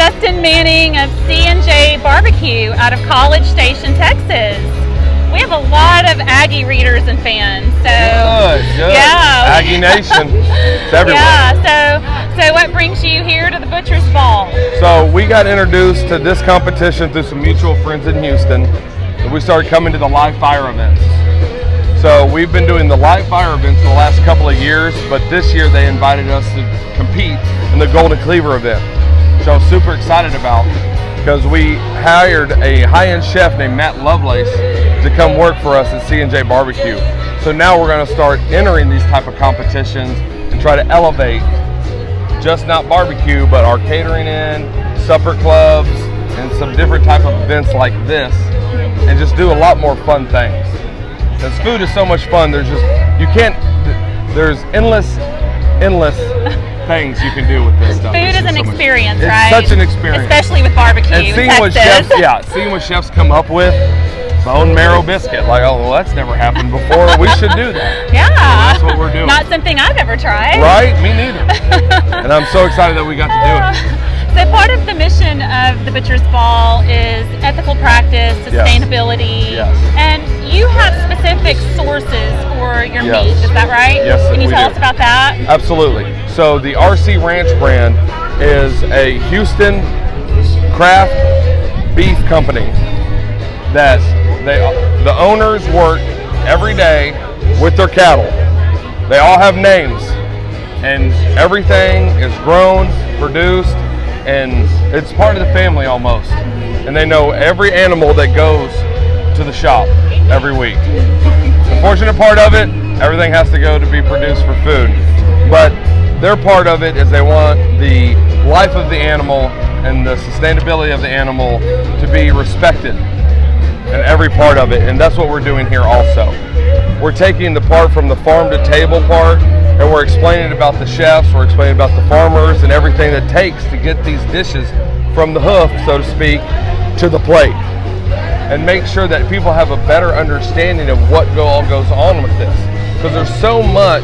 Justin Manning of C&J Barbeque out of College Station, Texas. We have a lot of Aggie readers and fans, so good. yeah, Aggie Nation, it's everywhere. Yeah, so what brings you here to the Butcher's Ball? So we got introduced to this competition through some mutual friends in Houston, and we started coming to the live fire events. So we've been doing the live fire events the last couple of years, but this year they invited us to compete in the Golden Cleaver event, which I was super excited about because we hired a high-end chef named Matt Lovelace to come work for us at C&J Barbeque. So now we're going to start entering these type of competitions and try to elevate just not barbecue, but our catering in, supper clubs, and some different type of events like this, and just do a lot more fun things. Because food is so much fun. There's endless things you can do with this stuff. Food is an experience, right? It's such an experience. Especially with barbecue and seeing in what Texas. seeing what chefs come up with. Bone marrow biscuit. Like, oh, well, that's never happened before. We should do that. Yeah. So that's what we're doing. Not something I've ever tried. Right? Me neither. And I'm so excited that we got to do it. So part of the mission of the Butcher's Ball is ethical practice, sustainability, and you have specific sources for your meat, is that right? Yes, Can you tell us about that? Absolutely. So the RC Ranch brand is a Houston craft beef company that the owners work every day with their cattle. They all have names, and everything is grown, produced, and it's part of the family almost. And they know every animal that goes to the shop every week. The fortunate part of it, everything has to go to be produced for food. But their part of it is they want the life of the animal and the sustainability of the animal to be respected in every part of it. And that's what we're doing here also. We're taking the part from the farm to table part, and we're explaining about the chefs, we're explaining about the farmers and everything that takes to get these dishes from the hoof, so to speak, to the plate. And make sure that people have a better understanding of what all goes on with this. Because there's so much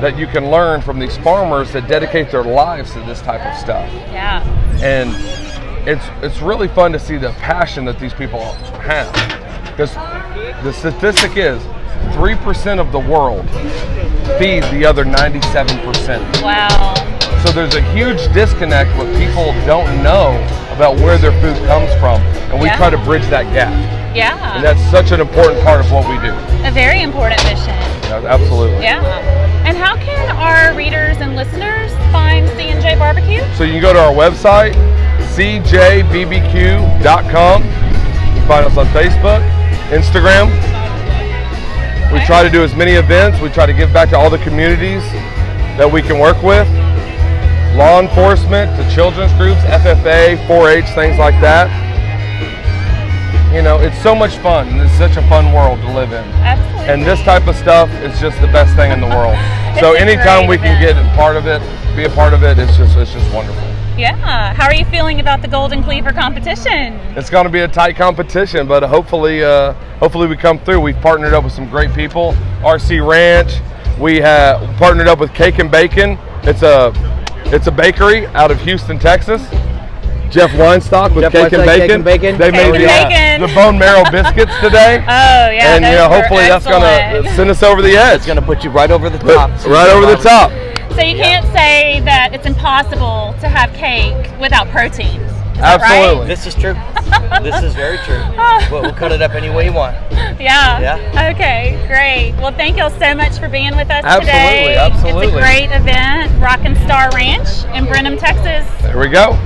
that you can learn from these farmers that dedicate their lives to this type of stuff. Yeah. And it's really fun to see the passion that these people have. Because the statistic is 3% of the world feed the other 97%. Wow. So there's a huge disconnect what people don't know about where their food comes from, and we try to bridge that gap. Yeah. And that's such an important part of what we do. A very important mission. Yeah, absolutely. Yeah. And how can our readers and listeners find C&J Barbeque? So you can go to our website, cjbbq.com. You can find us on Facebook, Instagram. We try to do as many events. We try to give back to all the communities that we can work with. Law enforcement, to children's groups, FFA, 4-H, things like that. You know, it's so much fun. And it's such a fun world to live in. Absolutely. And this type of stuff is just the best thing in the world. So anytime we can get part of it, be a part of it, it's just wonderful. Yeah. How are you feeling about the Golden Cleaver competition? It's going to be a tight competition, but hopefully we come through. We've partnered up with some great people. RC Ranch. We have partnered up with Cake and Bacon. It's a bakery out of Houston, Texas. Jeff Weinstock with Cake and Bacon. They made the bone marrow biscuits today. Oh yeah. And hopefully that's going to send us over the edge. It's going to put you right over the top. Right over the top. So you can't say that it's impossible to have cake without protein. Is that Absolutely. right? This is true. This is very true. We'll cut it up any way you want. Yeah. Okay, great. Well, thank you all so much for being with us Absolutely. today. It's a great event, Rock and Star Ranch in Brenham, Texas. There we go.